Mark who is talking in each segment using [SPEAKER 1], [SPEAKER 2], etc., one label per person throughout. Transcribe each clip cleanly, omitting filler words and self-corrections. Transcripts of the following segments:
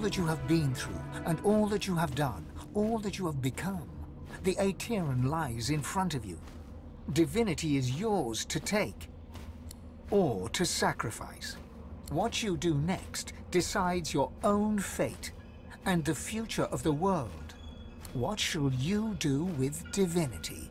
[SPEAKER 1] that you have been through, and all that you have done, all that you have become, the Aetheran lies in front of you. Divinity is yours to take, or to sacrifice. What you do next decides your own fate, and the future of the world. What shall you do with divinity?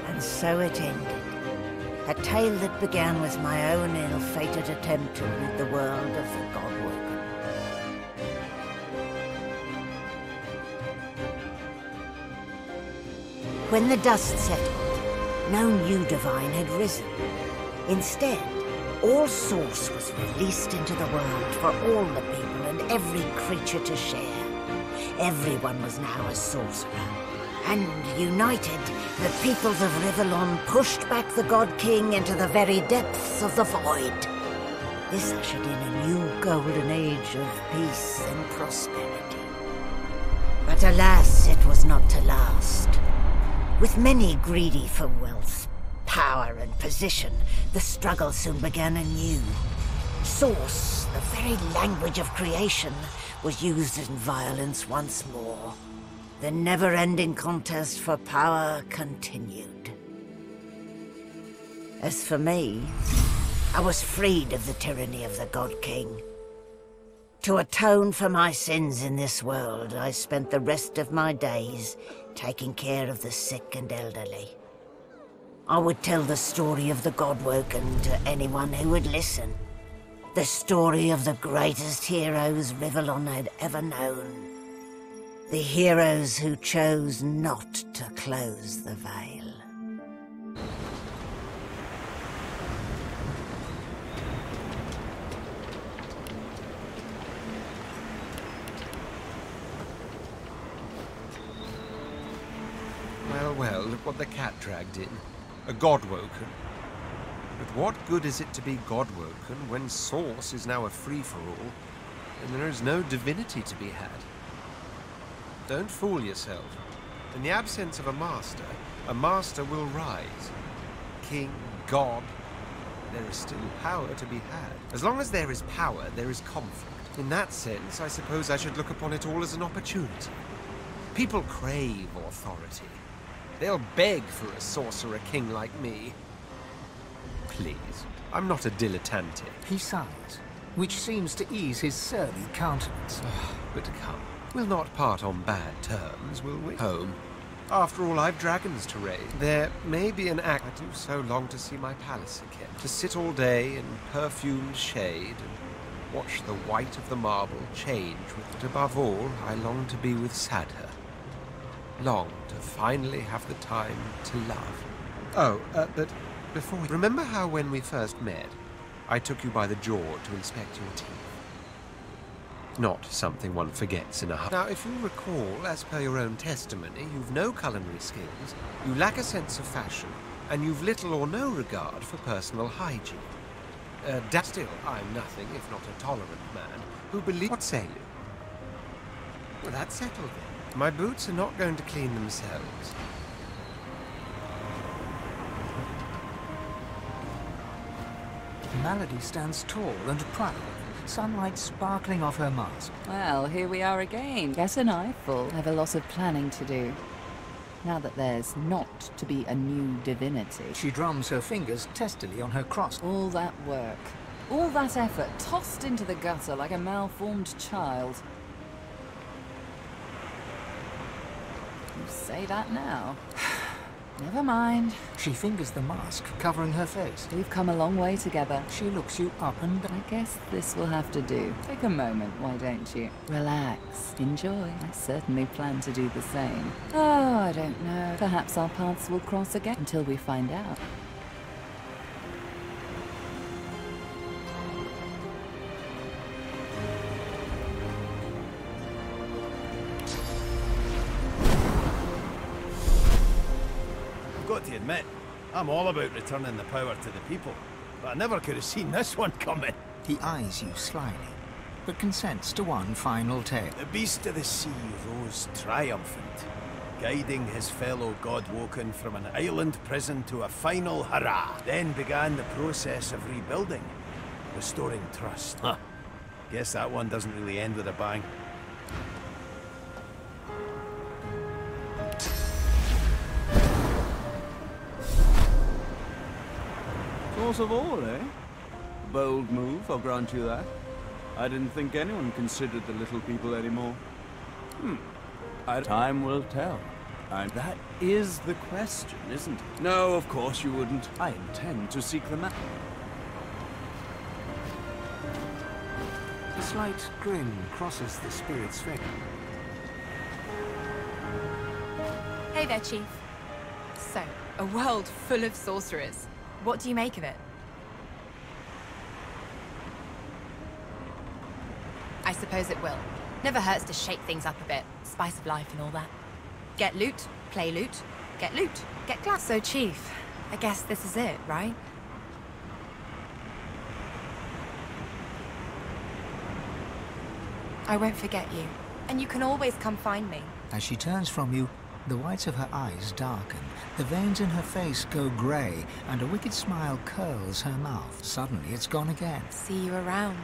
[SPEAKER 2] And so it ended. A tale that began with my own ill-fated attempt to rid the world of the Godwoken. When the dust settled, no new divine had risen. Instead, all Source was released into the world for all the people and every creature to share. Everyone was now a sorcerer. And united, the peoples of Rivellon pushed back the God King into the very depths of the void. This ushered in a new golden age of peace and prosperity. But alas, it was not to last. With many greedy for wealth, power and position, the struggle soon began anew. Source, the very language of creation, was used in violence once more. The never-ending contest for power continued. As for me, I was freed of the tyranny of the God King. To atone for my sins in this world, I spent the rest of my days taking care of the sick and elderly. I would tell the story of the Godwoken to anyone who would listen. The story of the greatest heroes Rivellon had ever known. The heroes who chose not to close the veil.
[SPEAKER 3] Well, look what the cat dragged in. A Godwoken. But what good is it to be Godwoken when Source is now a free-for-all, and there is no divinity to be had? Don't fool yourself. In the absence of a master will rise. King, God, there is still power to be had. As long as there is power, there is conflict. In that sense, I suppose I should look upon it all as an opportunity. People crave authority. They'll beg for a sorcerer king like me. Please, I'm not a dilettante.
[SPEAKER 1] He sighs, which seems to ease his surly countenance.
[SPEAKER 3] But come, we'll not part on bad terms, will we? Home. After all, I've dragons to raise. There may be an act. I do so long to see my palace again. To sit all day in perfumed shade and watch the white of the marble change with it. Above all, I long to be with Sadher. Long to finally have the time to love. Oh, but before we... Remember how when we first met, I took you by the jaw to inspect your teeth? Not something one forgets in a hurry. Now, if you recall, as per your own testimony, you've no culinary skills, you lack a sense of fashion, and you've little or no regard for personal hygiene. Still, I'm nothing if not a tolerant man who believes... What say you? Well, that's settled then. My boots are not going to clean themselves.
[SPEAKER 1] Malady stands tall and proud, sunlight sparkling off her mask.
[SPEAKER 4] Well, here we are again. Get an eyeful. I have a lot of planning to do. Now that there's not to be a new divinity.
[SPEAKER 1] She drums her fingers testily on her cross.
[SPEAKER 4] All that work, all that effort, tossed into the gutter like a malformed child. You say that now. Never mind.
[SPEAKER 1] She fingers the mask, covering her face.
[SPEAKER 4] We've come a long way together.
[SPEAKER 1] She looks you up and down.
[SPEAKER 4] I guess this will have to do. Take a moment, why don't you? Relax. Enjoy. I certainly plan to do the same. Oh, I don't know. Perhaps our paths will cross again until we find out.
[SPEAKER 5] I've got to admit, I'm all about returning the power to the people, but I never could have seen this one coming.
[SPEAKER 1] He eyes you slyly, but consents to one final tale.
[SPEAKER 5] The beast of the sea rose triumphant, guiding his fellow Godwoken from an island prison to a final hurrah. Then began the process of rebuilding, restoring trust. Huh. Guess that one doesn't really end with a bang.
[SPEAKER 6] Source of all, eh? Bold move, I'll grant you that. I didn't think anyone considered the little people anymore. Time will tell. And that is the question, isn't it? No, of course you wouldn't. I intend to seek them out.
[SPEAKER 1] A slight grin crosses the spirit's face.
[SPEAKER 7] Hey there, Chief. So, a world full of sorcerers. What do you make of it? I suppose it will. Never hurts to shake things up a bit. Spice of life and all that. Get loot, play loot, get loot, get class. So, Chief, I guess this is it, right? I won't forget you. And you can always come find me.
[SPEAKER 1] As she turns from you, the whites of her eyes darken, the veins in her face go grey, and a wicked smile curls her mouth. Suddenly, it's gone again.
[SPEAKER 7] See you around.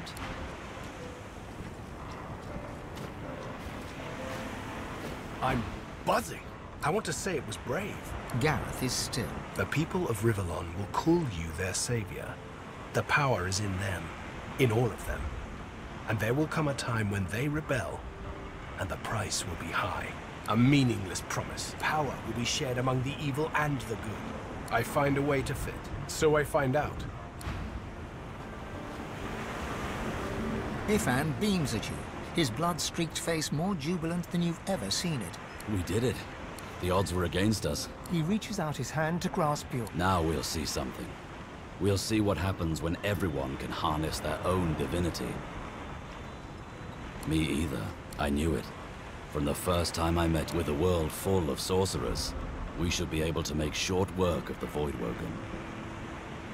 [SPEAKER 8] I'm buzzing. I want to say it was brave.
[SPEAKER 1] Gareth is still.
[SPEAKER 8] The people of Rivellon will call you their savior. The power is in them, in all of them. And there will come a time when they rebel, and the price will be high. A meaningless promise. Power will be shared among the evil and the good. I find a way to fit, so I find out.
[SPEAKER 1] Ifan beams at you, his blood-streaked face more jubilant than you've ever seen it.
[SPEAKER 9] We did it. The odds were against us.
[SPEAKER 1] He reaches out his hand to grasp you.
[SPEAKER 9] Now we'll see something. We'll see what happens when everyone can harness their own divinity. Me either. I knew it. From the first time I met with a world full of sorcerers, we should be able to make short work of the Voidwoken.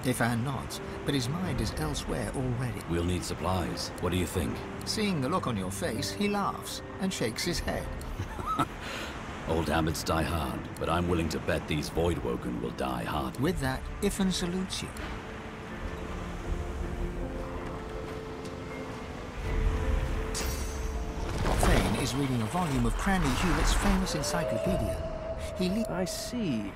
[SPEAKER 1] Ifan nods, but his mind is elsewhere already.
[SPEAKER 9] We'll need supplies. What do you think?
[SPEAKER 1] Seeing the look on your face, he laughs and shakes his head.
[SPEAKER 9] Old habits die hard, but I'm willing to bet these Voidwoken will die hard.
[SPEAKER 1] With that, Ifan salutes you. Thane is reading a volume of Cranley Hewlett's famous encyclopedia.
[SPEAKER 10] I see.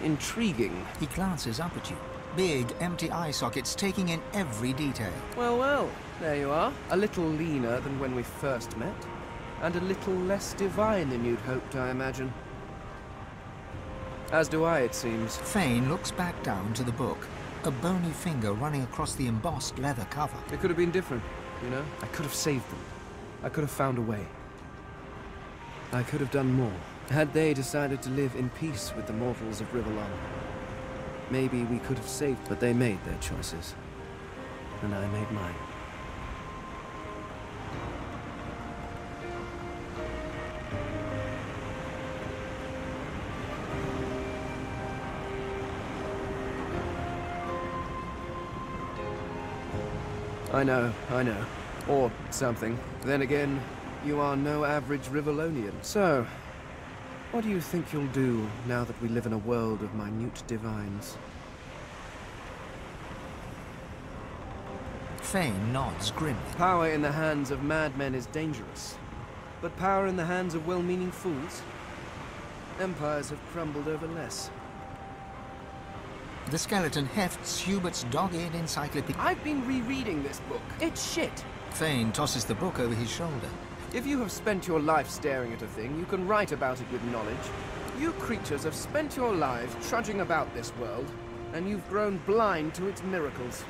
[SPEAKER 10] Intriguing.
[SPEAKER 1] He glances up at you. Big, empty eye sockets taking in every detail.
[SPEAKER 10] Well, well, there you are. A little leaner than when we first met. And a little less divine than you'd hoped, I imagine. As do I, it seems.
[SPEAKER 1] Thane looks back down to the book, a bony finger running across the embossed leather cover.
[SPEAKER 10] It could have been different, you know? I could have saved them. I could have found a way. I could have done more. Had they decided to live in peace with the mortals of Rivellon. Maybe we could have saved, but they made their choices. And I made mine. I know. Or something. Then again, you are no average Rivellonian. So, what do you think you'll do now that we live in a world of minute divines?
[SPEAKER 1] Thane nods grimly.
[SPEAKER 10] Power in the hands of madmen is dangerous. But power in the hands of well-meaning fools? Empires have crumbled over less.
[SPEAKER 1] The skeleton hefts Hubert's dog-eared encyclopedia.
[SPEAKER 10] I've been rereading this book. It's shit.
[SPEAKER 1] Thane tosses the book over his shoulder.
[SPEAKER 10] If you have spent your life staring at a thing, you can write about it with knowledge. You creatures have spent your lives trudging about this world, and you've grown blind to its miracles.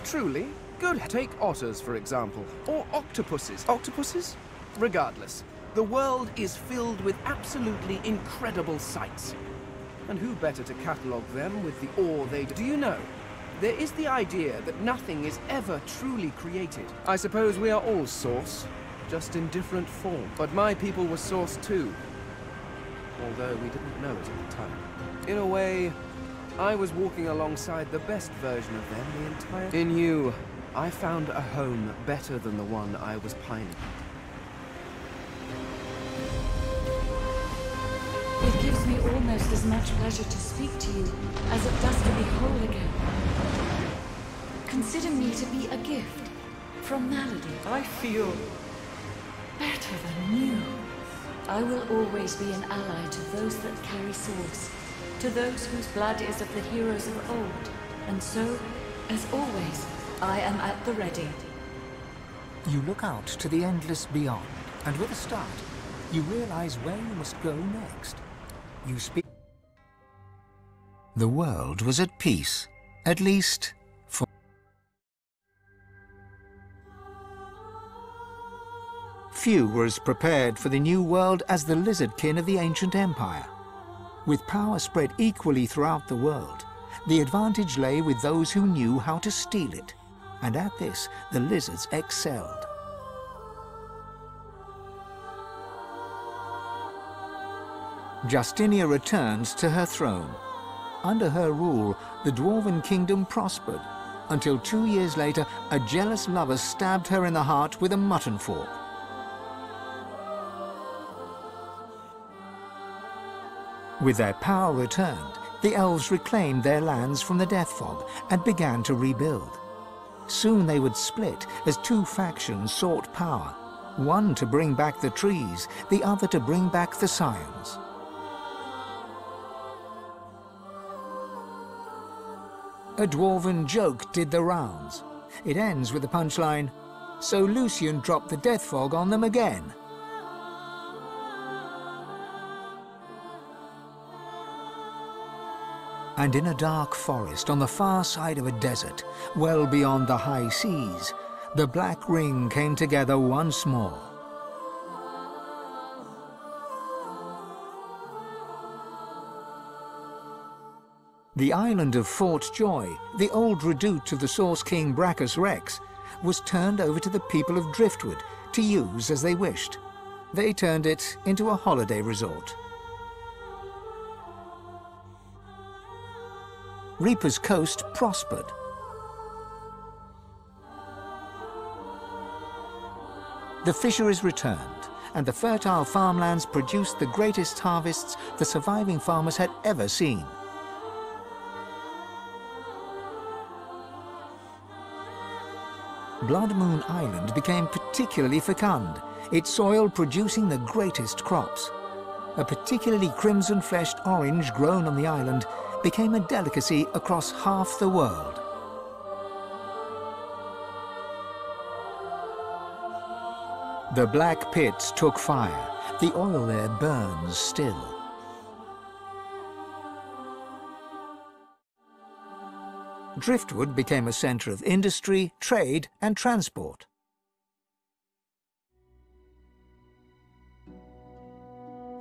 [SPEAKER 10] Truly, good. Take otters, for example. Or octopuses. Octopuses? Regardless, the world is filled with absolutely incredible sights. And who better to catalogue them with the awe they do? Do you know, there is the idea that nothing is ever truly created. I suppose we are all Source, just in different form. But my people were Source too. although we didn't know it at the time. In a way, I was walking alongside the best version of them the entire... In you, I found a home better than the one I was pining.
[SPEAKER 11] It gives me almost as much pleasure to speak to you as it does to be whole again. Consider me to be a gift from Malady. I feel better than you. I will always be an ally to those that carry swords, to those whose blood is of the heroes of old. And so, as always, I am at the ready.
[SPEAKER 1] You look out to the endless beyond, and with a start, you realize where you must go next. You speak. The world was at peace, at least for... Few were as prepared for the new world as the lizardkin of the ancient empire. With power spread equally throughout the world, the advantage lay with those who knew how to steal it, and at this the lizards excelled. Justinia returned to her throne. Under her rule, the Dwarven kingdom prospered, until 2 years later, a jealous lover stabbed her in the heart with a mutton fork. With their power returned, the elves reclaimed their lands from the Death Fog and began to rebuild. Soon they would split as two factions sought power, one to bring back the trees, the other to bring back the scions. A dwarven joke did the rounds. It ends with the punchline, "So Lucian dropped the Death Fog on them again." And in a dark forest on the far side of a desert, well beyond the high seas, the Black Ring came together once more. The island of Fort Joy, the old redoubt of the Source King Brachus Rex, was turned over to the people of Driftwood to use as they wished. They turned it into a holiday resort. Reaper's Coast prospered. The fisheries returned, and the fertile farmlands produced the greatest harvests the surviving farmers had ever seen. Blood Moon Island became particularly fecund, its soil producing the greatest crops. A particularly crimson-fleshed orange grown on the island became a delicacy across half the world. The Black Pits took fire. The oil there burns still. Driftwood became a centre of industry, trade, and transport.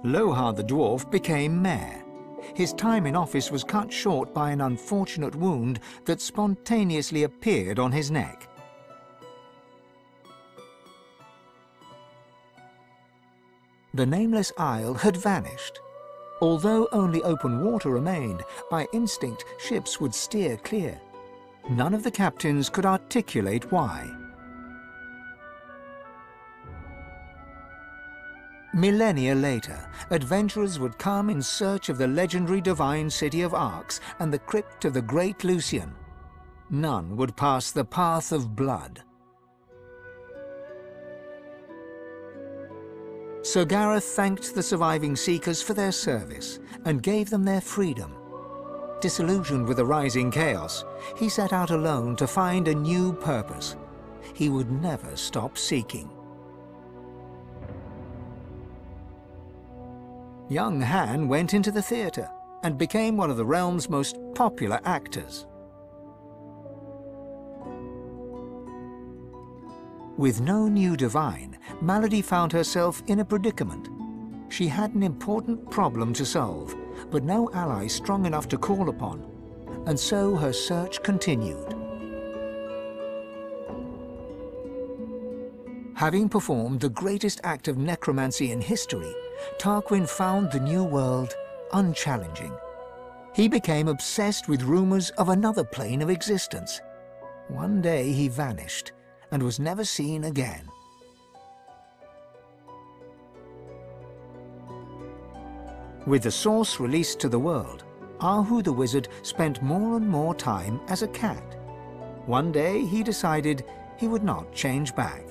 [SPEAKER 1] Lohar the dwarf became mayor. His time in office was cut short by an unfortunate wound that spontaneously appeared on his neck. The nameless isle had vanished. Although only open water remained, by instinct ships would steer clear. None of the captains could articulate why. Millennia later, adventurers would come in search of the legendary divine city of Arx and the crypt of the great Lucian. None would pass the path of blood. Sir Gareth thanked the surviving Seekers for their service and gave them their freedom. Disillusioned with the rising chaos, he set out alone to find a new purpose. He would never stop seeking. Young Han went into the theatre and became one of the realm's most popular actors. With no new divine, Malady found herself in a predicament. She had an important problem to solve, but no ally strong enough to call upon, and so her search continued. Having performed the greatest act of necromancy in history, Tarquin found the new world unchallenging. He became obsessed with rumors of another plane of existence. One day he vanished and was never seen again. With the source released to the world, Ahu the wizard spent more and more time as a cat. One day he decided he would not change back.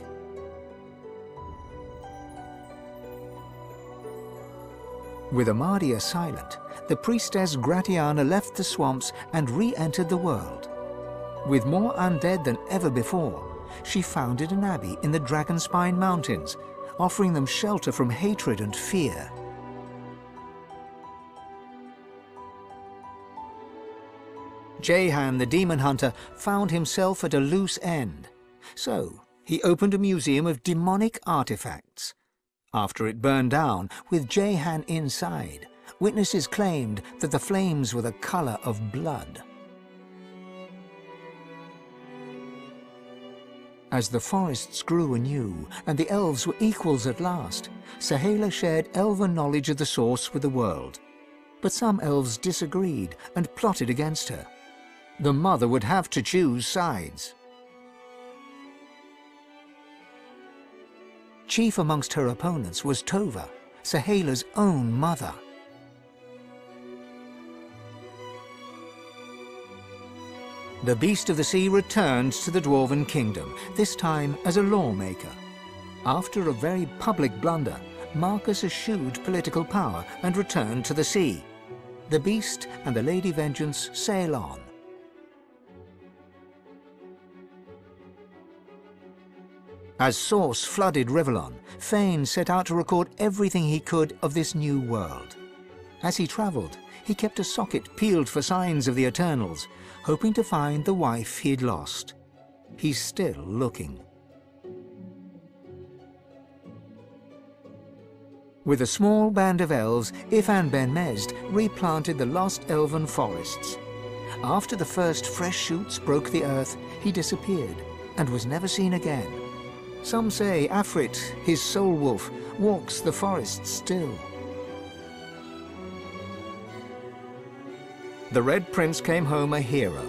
[SPEAKER 1] With Amadia silent, the priestess Gratiana left the swamps and re-entered the world. With more undead than ever before, she founded an abbey in the Dragonspine Mountains, offering them shelter from hatred and fear. Jehan the demon hunter found himself at a loose end, so he opened a museum of demonic artifacts. After it burned down, with Jehan inside, witnesses claimed that the flames were the color of blood. As the forests grew anew and the elves were equals at last, Sahala shared elven knowledge of the source with the world. But some elves disagreed and plotted against her. The mother would have to choose sides. Chief amongst her opponents was Tova, Sahala's own mother. The Beast of the Sea returned to the Dwarven Kingdom, this time as a lawmaker. After a very public blunder, Marcus eschewed political power and returned to the sea. The Beast and the Lady Vengeance sail on. As Source flooded Rivellon, Fane set out to record everything he could of this new world. As he travelled, he kept a socket peeled for signs of the Eternals, hoping to find the wife he'd lost. He's still looking. With a small band of elves, Ifan Ben Mesd replanted the lost elven forests. After the first fresh shoots broke the earth, he disappeared and was never seen again. Some say Afrit, his soul wolf, walks the forests still. The Red Prince came home a hero.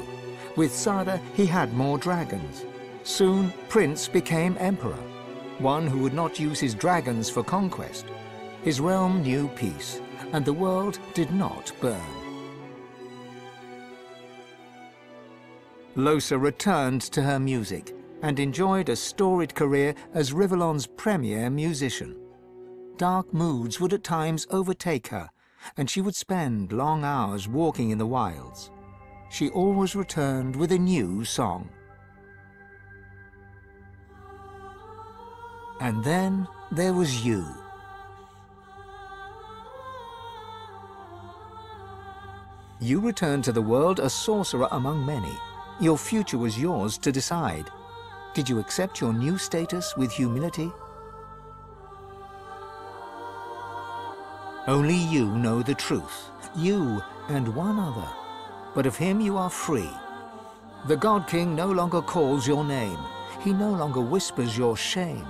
[SPEAKER 1] With Sada, he had more dragons. Soon, Prince became Emperor, one who would not use his dragons for conquest. His realm knew peace, and the world did not burn. Lohse returned to her music, and enjoyed a storied career as Rivellon's premier musician. Dark moods would at times overtake her, and she would spend long hours walking in the wilds. She always returned with a new song. And then there was you. You returned to the world a sorcerer among many. Your future was yours to decide. Did you accept your new status with humility? Only you know the truth, you and one other. But of him you are free. The God King no longer calls your name. He no longer whispers your shame.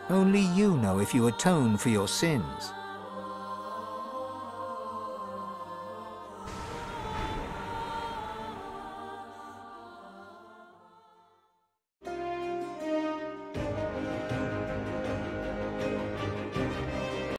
[SPEAKER 1] Only you know if you atone for your sins.